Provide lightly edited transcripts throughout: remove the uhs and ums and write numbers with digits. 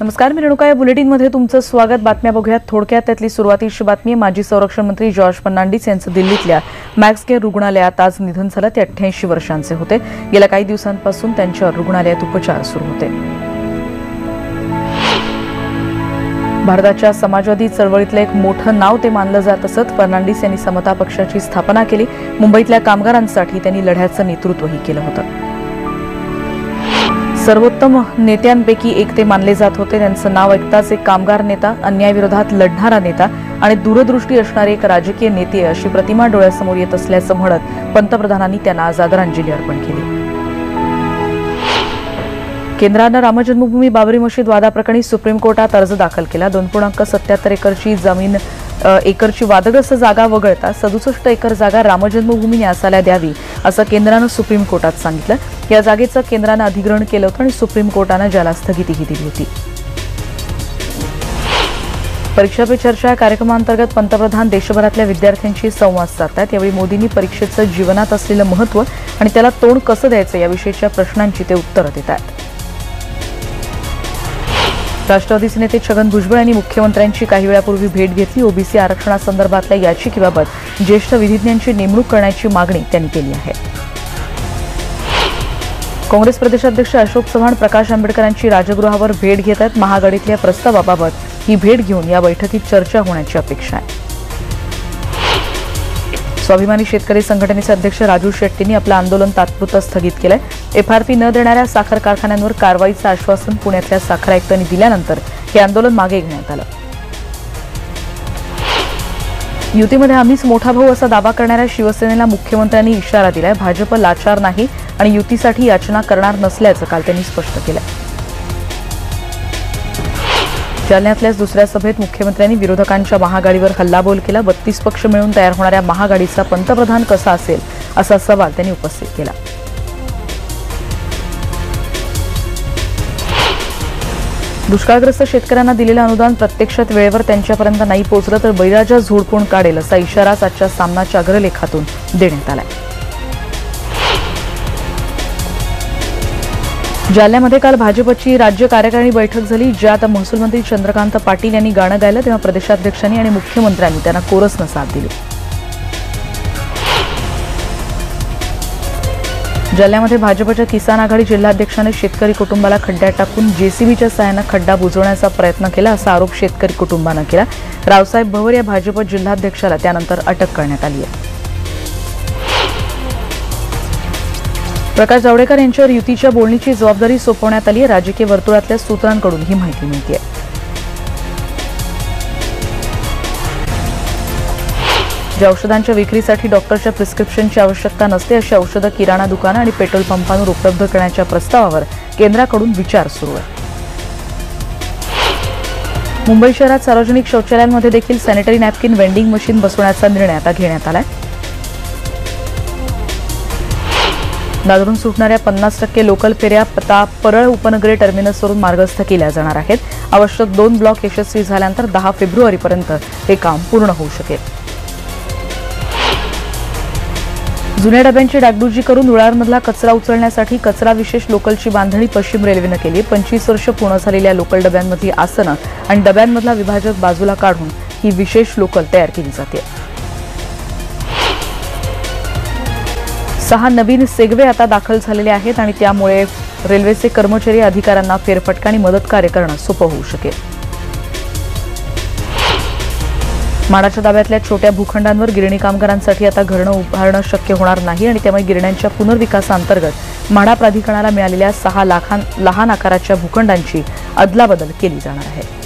नमस्कार, मी रेणुका. या बुलेटिनमध्ये तुमचं स्वागत. बातम्या बघूयात थोडक्यात. त्यातली सुरुवातीची बातमी. माजी संरक्षण मंत्री जॉर्ज फर्नांडिस यांचं दिल्लीतल्या मॅक्स केअर रुग्णालयात आज निधन झालं. ते 88 वर्षांचे होते. गेल्या काही दिवसांपासून त्यांच्यावर रुग्णालयात उपचार सुरू होते. भारताच्या समाजवादी चळवळीतलं एक मोठं नाव ते मानलं जात असत. फर्नांडिस यांनी समता पक्षाची स्थापना केली. मुंबईतल्या कामगारांसाठी त्यांनी लढ्याचं नेतृत्वही केलं होतं. सर्वोत्तम नेत्यांपैकी एक ते मानले जात होते. त्यांचं नाव ऐकताच एक कामगार नेता, अन्यायाविरोधात लढणारा नेता आणि दूरदृष्टी असणारे एक राजकीय नेते अशी प्रतिमा डोळ्यासमोर येत असल्याचं म्हणत पंतप्रधानांनी त्यांना आज आदरांजली अर्पण केली. केंद्रानं रामजन्मभूमी बाबरी मशीद वादाप्रकरणी सुप्रीम कोर्टात अर्ज दाखल केला. 2.77 एकरची वादग्रस्त जागा वगळता 67 एकर जागा रामजन्मभूमी न्यासाला द्यावी असं केंद्रानं सुप्रीम कोर्टात सांगितलं. या जागेचं केंद्रानं अधिग्रहण केलं होतं आणि सुप्रीम कोर्टानं ज्याला स्थगितीही दिली होती. परीक्षा पे चर्चा या कार्यक्रमांतर्गत पंतप्रधान देशभरातल्या विद्यार्थ्यांशी संवाद साधतात. यावेळी मोदींनी परीक्षेचं जीवनात असलेलं महत्त्व आणि त्याला तोंड कसं द्यायचं याविषयीच्या प्रश्नांची ते उत्तरं देत आहेत. राष्ट्रवादीचे नेते छगन भुजबळ यांनी मुख्यमंत्र्यांची काही वेळापूर्वी भेट घेतली. ओबीसी आरक्षणासंदर्भातल्या याचिकेबाबत ज्येष्ठ विधिज्ञांची नेमणूक करण्याची मागणी त्यांनी केली आहे. काँग्रेस प्रदेशाध्यक्ष अशोक चव्हाण प्रकाश आंबेडकरांची राजगृहावर भेट घेत आहेत. महाआघाडीतल्या प्रस्तावाबाबत ही भेट घेऊन या बैठकीत चर्चा होण्याची अपेक्षा आहे. स्वाभिमानी शेतकरी संघटनेचे अध्यक्ष राजू शेट्टींनी आपलं आंदोलन तात्पुरतं स्थगित केलंय. एफआरपी न देणाऱ्या साखर कारखान्यांवर कारवाईचं आश्वासन पुण्यातल्या साखर आयुक्तांनी दिल्यानंतर हे आंदोलन मागे घेण्यात आलं. युतीमध्ये आम्हीच मोठा भाऊ असा दावा करणाऱ्या शिवसेनेला मुख्यमंत्र्यांनी इशारा दिलाय. भाजप लाचार नाही आणि युतीसाठी याचना करणार नसल्याचं काल त्यांनी स्पष्ट केलं. जालन्यातल्याच दुसऱ्या सभेत मुख्यमंत्र्यांनी विरोधकांच्या महाआघाडीवर हल्लाबोल केला. 32 पक्ष मिळून तयार होणाऱ्या महाआघाडीचा पंतप्रधान कसा असेल असा सवाल त्यांनी उपस्थित केला. दुष्काळग्रस्त शेतकऱ्यांना दिलेलं अनुदान प्रत्यक्षात वेळेवर त्यांच्यापर्यंत नाही पोहोचलं तर बैराजा झोडपून काढेल असा इशाराच आजच्या सामनाच्या अग्रलेखातून देण्यात आलाय. जालन्यामध्ये काल भाजपची राज्य कार्यकारिणी बैठक झाली, ज्यात महसूल मंत्री चंद्रकांत पाटील यांनी गाणं गायलं. तेव्हा प्रदेशाध्यक्षांनी आणि मुख्यमंत्र्यांनी त्यांना कोरसनं साथ दिली. जालन्यामध्ये भाजपच्या किसान आघाडी जिल्हाध्यक्षाने शेतकरी कुटुंबाला खड्ड्यात टाकून जेसीबीच्या सहाय्यानं खड्डा बुजवण्याचा प्रयत्न केला असा आरोप शेतकरी कुटुंबानं केला. रावसाहेब भवर या भाजप जिल्हाध्यक्षाला त्यानंतर अटक करण्यात आली आहे. प्रकाश जावडेकर यांच्यावर युतीच्या बोलणीची जबाबदारी सोपवण्यात आली आहे. राजकीय वर्तुळातल्या सूत्रांकडून ही माहिती मिळते. ज्या औषधांच्या विक्रीसाठी डॉक्टरच्या प्रिस्क्रिप्शनची आवश्यकता नसते अशी औषधं किराणा दुकानं आणि पेट्रोल पंपांवर उपलब्ध करण्याच्या प्रस्तावावर केंद्राकडून विचार सुरू आहे. मुंबई शहरात सार्वजनिक शौचालयांमध्ये देखील सॅनिटरी नॅपकिन वेंडिंग मशीन बसवण्याचा निर्णय आता घेण्यात आलाय. दादरून सुटणाऱ्या 50% लोकल फेऱ्या आता परळ उपनगरी टर्मिनसवरून मार्गस्थ केल्या जाणार आहेत. आवश्यक 2 ब्लॉक यशस्वी झाल्यानंतर 10 फेब्रुवारीपर्यंत हे काम पूर्ण होऊ शकेल. जुन्या डब्यांची डागडुजी करून रुळांमधला कचरा उचलण्यासाठी कचरा विशेष लोकलची बांधणी पश्चिम रेल्वेनं केली. 25 वर्ष पूर्ण झालेल्या लोकल डब्यांमधली आसनं आणि डब्यांमधला विभाजक बाजूला काढून ही विशेष लोकल तयार केली जाते. 6 नवीन सेगवे आता दाखल झालेले आहेत आणि त्यामुळे रेल्वेचे कर्मचारी अधिकाऱ्यांना फेरफटका आणि मदतकार्य करणं सोपं होऊ शकेल. माडाच्या ताब्यातल्या छोट्या भूखंडांवर गिरणी कामगारांसाठी आता घरणं उभारणं शक्य होणार नाही आणि त्यामुळे गिरण्यांच्या पुनर्विकासाअंतर्गत म्हाडा प्राधिकरणाला मिळालेल्या 6 लहान आकाराच्या भूखंडांची अदलाबदल केली जाणार आहे.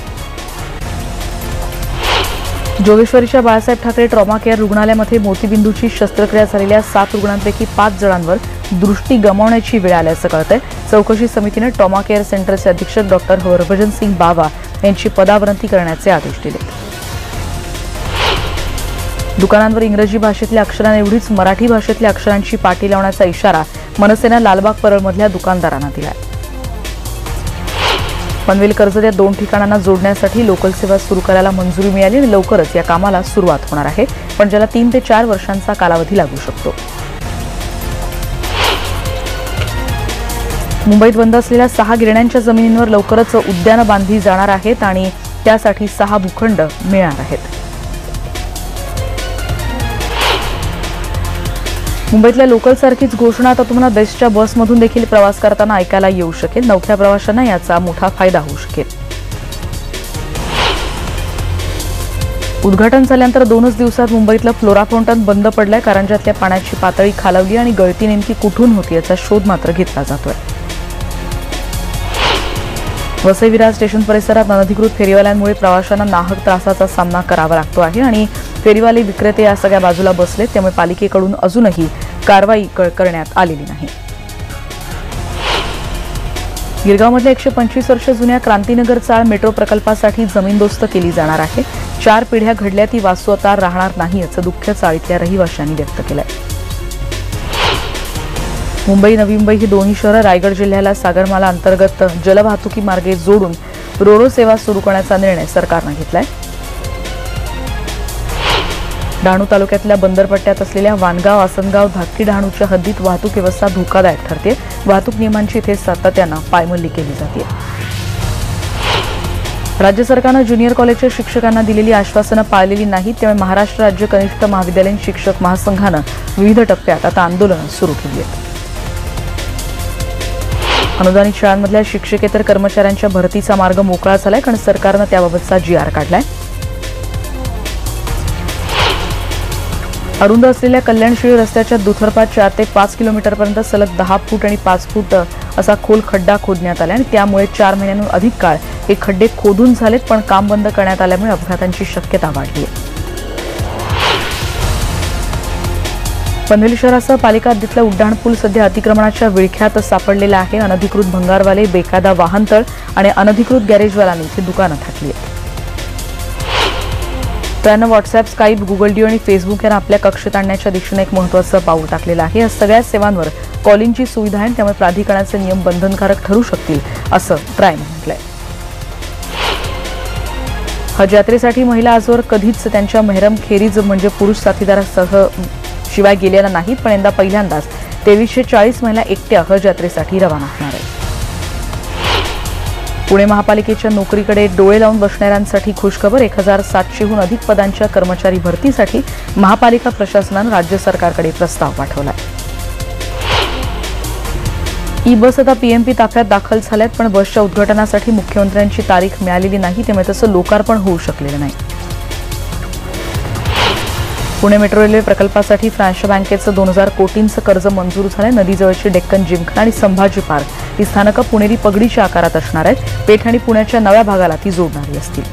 जोगेश्वरीच्या बाळासाहेब ठाकरे ट्रॉमा केअर रुग्णालयामध्ये मोतीबिंदूची शस्त्रक्रिया झालेल्या 7 रुग्णांपैकी 5 जणांवर दृष्टी गमावण्याची वेळ आल्याचं कळतंय. चौकशी समितीने ट्रॉमा केअर सेंटरचे अधीक्षक डॉक्टर हरभजन सिंग बावा यांची पदावरती करण्याचे आदेश दिले. दुकानांवर इंग्रजी भाषेतल्या अक्षरांएवढीच मराठी भाषेतल्या अक्षरांची पाटी लावण्याचा इशारा मनसेनं लालबाग परळमधल्या दुकानदारांना दिलाय. पनवेल कर्जत या 2 ठिकाणांना जोडण्यासाठी लोकल सेवा सुरू करायला मंजुरी मिळाली आणि लवकरच या कामाला सुरुवात होणार आहे, पण ज्याला 3 ते 4 वर्षांचा कालावधी लागू शकतो. मुंबईत बंद असलेल्या 6 गिरण्यांच्या जमिनींवर लवकरच उद्यानं बांधली जाणार आहेत आणि त्यासाठी 6 भूखंड मिळणार आहेत. मुंबईतल्या लोकलसारखीच घोषणा आता तुम्हाला बेस्टच्या बसमधून देखील प्रवास करताना ऐकायला येऊ शकेल. नवख्या प्रवाशांना याचा मोठा फायदा होऊ शकेल. उद्घाटन झाल्यानंतर 2च दिवसात मुंबईतलं फ्लोरा फाउंटन बंद पडलंय. कारंज्यातल्या पाण्याची पातळी खालावली आणि गळती नेमकी कुठून होती याचा शोध मात्र घेतला जातोय. वसई विरार स्टेशन परिसरात अनधिकृत फेरीवाल्यांमुळे प्रवाशांना नाहक त्रासाचा सामना करावा लागतो आहे आणि फेरीवाले विक्रेते या सगळ्या बाजूला बसलेत. त्यामुळे पालिकेकडून अजूनही कारवाई करण्यात आलेली नाही. गिरगावमधल्या 125 वर्ष जुन्या क्रांतीनगर चाळ मेट्रो प्रकल्पासाठी जमीनदोस्त केली जाणार आहे. 4 पिढ्या घडल्या ती वास्तू आता राहणार नाही असं दुःख चाळीतल्या रहिवाशांनी व्यक्त केलंय. मुंबई नवी मुंबई ही दोन्ही शहरं रायगड जिल्ह्याला सागरमाला अंतर्गत जलवाहतुकी मार्गे जोडून रोरो सेवा सुरू करण्याचा निर्णय सरकारनं घेतलाय. डहाणू तालुक्यातल्या बंदरपट्ट्यात असलेल्या वानगाव आसनगाव धाकटी डहाणूच्या हद्दीत वाहतूक व्यवस्था धोकादायक ठरते. वाहतूक नियमांची इथे सातत्यानं पायमल्ली केली जाते. राज्य सरकारनं ज्युनियर कॉलेजच्या शिक्षकांना दिलेली आश्वासनं पाळलेली नाहीत. त्यामुळे महाराष्ट्र राज्य कनिष्ठ महाविद्यालयीन शिक्षक महासंघानं विविध टप्प्यात आता आंदोलनं सुरू केली आहेत. अनुदानित शाळांमधल्या शिक्षकेतर कर्मचाऱ्यांच्या भरतीचा मार्ग मोकळा झालाय, कारण सरकारनं त्याबाबतचा GR काढलाय. अरुंद असलेल्या कल्याणशिळी रस्त्याच्या दुथरपात 4 ते 5 किलोमीटरपर्यंत सलग 10 फूट आणि 5 फूट असा खोल खड्डा खोदण्यात आला आणि त्यामुळे 4 महिन्यांहून अधिक काळ हे खड्डे खोदून झालेत, पण काम बंद करण्यात आल्यामुळे अपघातांची शक्यता वाढली आहे. पनवेल शहरासह पालिका हद्दीतला उड्डाण पूल सध्या अतिक्रमणाच्या विळख्यात सापडलेला आहे. अनधिकृत भंगारवाले, बेकायदा वाहनतळ आणि अनधिकृत गॅरेजवाल्यांनी इथे दुकानं थाटली आहेत. त्यानं व्हॉट्सअप, स्काईप, गुगल ड्यू आणि फेसबुक यांना आपल्या कक्षेत आणण्याच्या दिशेने एक महत्त्वाचं पाऊल टाकलेलं आहे. या सगळ्या सेवांवर कॉलिंगची सुविधा आहे, त्यामुळे प्राधिकरणाचे नियम बंधनकारक ठरू शकतील असं ट्रायनं म्हटलंय. हज यात्रेसाठी महिला आजवर कधीच त्यांच्या मेहरम खेरीज म्हणजे पुरुष साथीदारासह शिवाय गेलेल्या नाहीत, पण यंदा पहिल्यांदाच 2340 महिला एकट्या हज यात्रेसाठी रवाना होणार आहेत. पुणे महापालिकेच्या नोकरीकडे डोळे लावून बसणाऱ्यांसाठी खुशखबर. 1700हून अधिक पदांच्या कर्मचारी भरतीसाठी महापालिका प्रशासनानं राज्य सरकारकडे प्रस्ताव पाठवलाय. ई-बस आता PMP ताफ्यात दाखल झाल्यात, पण बसच्या उद्घाटनासाठी मुख्यमंत्र्यांची तारीख मिळालेली नाही, त्यामुळे तसं लोकार्पण होऊ शकलेलं नाही. पुणे मेट्रो रेल्वे प्रकल्पासाठी फ्रान्सच्या बँकेचं 2000 कोटींचं कर्ज मंजूर झालंय. नदीजवळची डेक्कन जिमखाना आणि संभाजी पार्क ही स्थानकं पुणेरी पगडीच्या आकारात असणार आहेत. पेठ आणि पुण्याच्या नव्या भागाला ती जोडणारी असतील.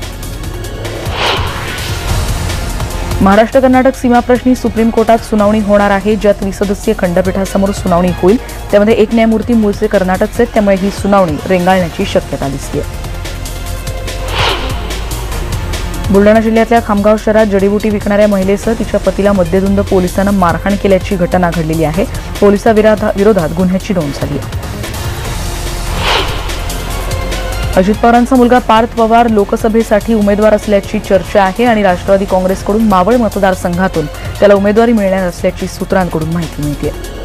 महाराष्ट्र कर्नाटक सीमाप्रश्नी सुप्रीम कोर्टात सुनावणी होणार आहे, ज्यात 20 सदस्यीय खंडपीठासमोर सुनावणी होईल. त्यामध्ये एक न्यायमूर्ती मूळचे कर्नाटकचे आहेत, त्यामुळे ही सुनावणी रेंगाळण्याची शक्यता दिसते. बुलढाणा जिल्ह्यातल्या खामगाव शहरात जडीबुटी विकणाऱ्या महिलेसह तिच्या पतीला मद्यधुंद पोलिसांना मारहाण केल्याची घटना घडलेली आहे. पोलिसांविरोधात गुन्ह्याची नोंद झाली आहे. अजित पवारांचा मुलगा पार्थ पवार लोकसभेसाठी उमेदवार असल्याची चर्चा आहे आणि राष्ट्रवादी काँग्रेसकडून मावळ मतदारसंघातून त्याला उमेदवारी मिळणार असल्याची सूत्रांकडून माहिती मिळते.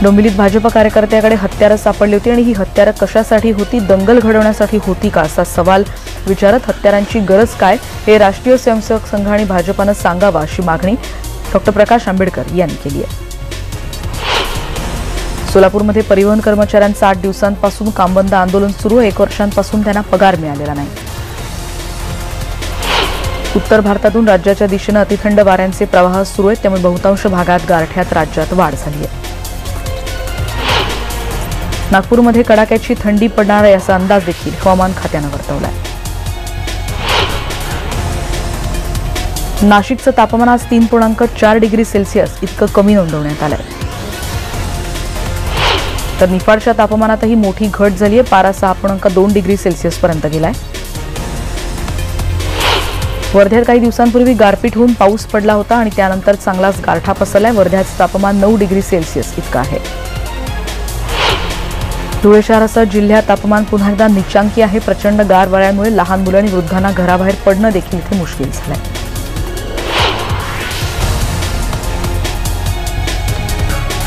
डोंबिवलीत भाजप कार्यकर्त्याकडे हत्यारं सापडली होती आणि ही हत्यारं कशासाठी होती, दंगल घडवण्यासाठी होती का असा सवाल विचारत हत्यारांची गरज काय हे राष्ट्रीय स्वयंसेवक संघ आणि भाजपानं सांगावं अशी मागणी डॉ. प्रकाश आंबेडकर यांनी केली आहे. सोलापूरमध्ये परिवहन कर्मचाऱ्यांचं 8 दिवसांपासून कामबंद आंदोलन सुरू आहे. 1 वर्षांपासून त्यांना पगार मिळालेला नाही. उत्तर भारतातून राज्याच्या दिशेनं अतिथंड वाऱ्यांचे प्रवाह सुरू आहेत, त्यामुळे बहुतांश भागात गारठ्यात राज्यात वाढ झाली आहे. नागपूरमध्ये कडाक्याची थंडी पडणार आहे असा अंदाज देखील हवामान खात्यानं वर्तवलाय. नाशिकचं तापमान आज 3.4 डिग्री सेल्सिअस इतकं कमी नोंदवण्यात आलंय. तर निफाडच्या तापमानातही मोठी घट झाली आहे. पारा 6.2 डिग्री सेल्सिअस पर्यंत गेलाय. वर्ध्यात काही दिवसांपूर्वी गारपीट होऊन पाऊस पडला होता आणि त्यानंतर चांगलाच गारठा पसरलाय. वर्ध्याचं तापमान 9 डिग्री सेल्सिअस इतकं आहे. धुळे शहरासह जिल्ह्यात तापमान पुन्हा एकदा निचांकी आहे. प्रचंड गार वाऱ्यामुळे लहान मुलं आणि वृद्धांना घराबाहेर पडणं देखील इथे मुश्किल झालंय.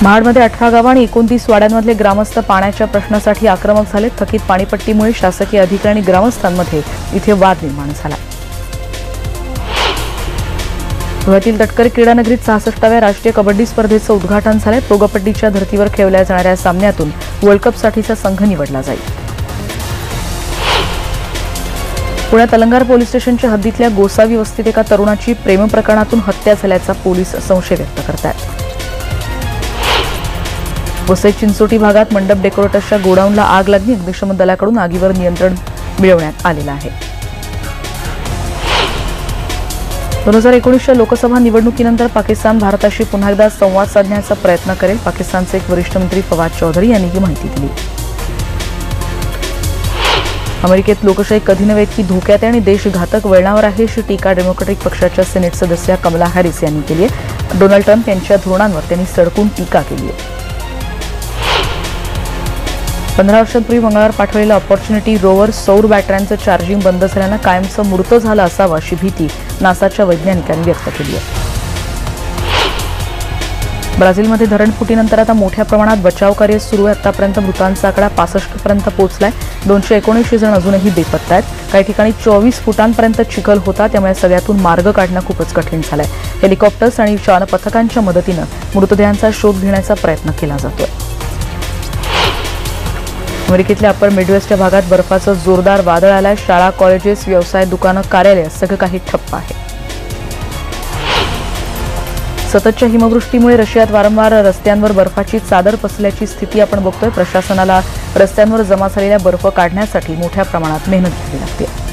महाडमध्ये 18 गावं आणि 29 वाड्यांमधले ग्रामस्थ पाण्याच्या प्रश्नासाठी आक्रमक झाले. थकीत पाणीपट्टीमुळे शासकीय अधिकारी आणि ग्रामस्थांमध्ये इथे वाद निर्माण झाला. धुळ्यातील तटकरे क्रीडानगरीत 66व्या राष्ट्रीय कबड्डी स्पर्धेचं उद्घाटन झालंय. प्रोगपट्टीच्या धर्तीवर खेळवल्या जाणाऱ्या सामन्यातून वर्ल्ड कपसाठीचा संघ निवडला जाईल. पुण्यात अलंगार पोलीस स्टेशनच्या हद्दीतल्या गोसावी वस्तीत एका तरुणाची प्रेमप्रकरणातून हत्या झाल्याचा पोलीस संशय व्यक्त करतात. वसई चिंचोटी भागात मंडप डेकोरेटर्सच्या गोडाऊनला आग लागली. अग्निशमन दलाकडून आगीवर नियंत्रण मिळवण्यात आलेलं आहे. 2019च्या लोकसभा निवडणुकीनंतर पाकिस्तान भारताशी पुन्हा एकदा संवाद साधण्याचा प्रयत्न करेल. पाकिस्तानचे एक वरिष्ठ मंत्री फवाद चौधरी यांनी ही माहिती दिली. अमेरिकेत लोकशाही कधी नव्हे की धोक्यात आहे आणि देश घातक वळणावर आहे अशी टीका डेमोक्रॅटिक पक्षाच्या सिनेट सदस्या कमला हॅरिस यांनी केली आहे. डोनाल्ड ट्रम्प यांच्या धोरणांवर त्यांनी सडकून टीका केली आहे. 15 वर्षांपूर्वी मंगळवार पाठवलेलं ऑपॉर्च्युनिटी रोवर सौर बॅटऱ्यांचं चार्जिंग बंद झाल्यानं कायमचं मृत झालं असावं अशी भीती नासाच्या वैज्ञानिकांनी व्यक्त केली आहे. ब्राझीलमध्ये धरणफुटीनंतर आता मोठ्या प्रमाणात बचाव कार्य सुरू आहे. आतापर्यंत मृतांचा आकडा 65 पर्यंत पोहोचलाय. 279 जण अजूनही बेपत्ता आहेत. काही ठिकाणी 24 फुटांपर्यंत चिखल होता, त्यामुळे सगळ्यातून मार्ग काढणं खूपच कठीण झालंय. हेलिकॉप्टर्स आणि श्वानपथकांच्या मदतीनं मृतदेहांचा शोध घेण्याचा प्रयत्न केला जातोय. अमेरिकेतल्या अप्पर मिडवेस्टच्या भागात बर्फाचं जोरदार वादळ आलंय. शाळा, कॉलेजेस, व्यवसाय, दुकानं, कार्यालय सगळं काही ठप्प आहे. सततच्या हिमवृष्टीमुळे रशियात वारंवार रस्त्यांवर बर्फाची चादर पसरल्याची स्थिती आपण बघतोय. प्रशासनाला रस्त्यांवर जमा झालेला बर्फ काढण्यासाठी मोठ्या प्रमाणात मेहनत घ्यावी लागते.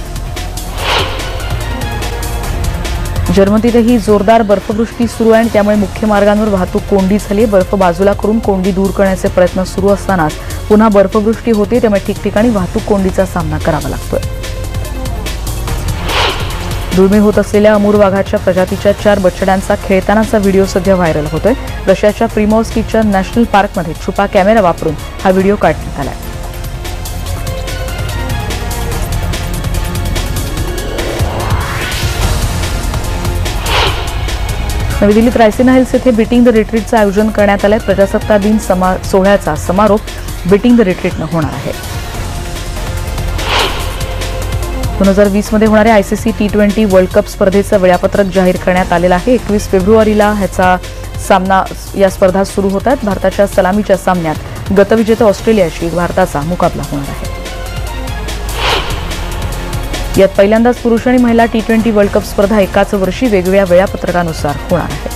जर्मनीतही जोरदार बर्फवृष्टी सुरू आहे आणि त्यामुळे मुख्य मार्गांवर वाहतूक कोंडी झाली आहे. बर्फ बाजूला करून कोंडी दूर करण्याचे प्रयत्न सुरू असतानाच पुन्हा बर्फवृष्टी होते, त्यामुळे ठिकठिकाणी वाहतूक कोंडीचा सामना करावा लागतोय. दुर्मिळ होत असलेल्या अमूर वाघाच्या प्रजातीच्या 4 बछड्यांचा खेळतानाचा व्हिडिओ सध्या व्हायरल होतोय. रशियाच्या प्रिमोर्स्कीच्या नॅशनल पार्कमध्ये छुपा कॅमेरा वापरून हा व्हिडिओ काढण्यात आलाय. नवी दिल्लीत रायसिना हिल्स येथे बीटिंग द रिट्रीटचं आयोजन करण्यात आलंय. प्रजासत्ताक दिन सोहळ्याचा समारोप बीटिंग द रिट्रीटनं होणार आहे. 2020 मध्ये होणाऱ्या ICC T20 वर्ल्ड कप स्पर्धेचं वेळापत्रक जाहीर करण्यात आलेलं आहे. 21 फेब्रुवारीला या स्पर्धा सुरू होत आहेत. भारताच्या सलामीच्या सामन्यात गतविजेता ऑस्ट्रेलियाशी भारताचा मुकाबला होणार आहे. यात पहिल्यांदाच पुरुष आणि महिला T20 वर्ल्ड कप स्पर्धा एकाच वर्षी वेगवेगळ्या वेळापत्रकानुसार होणार आहे.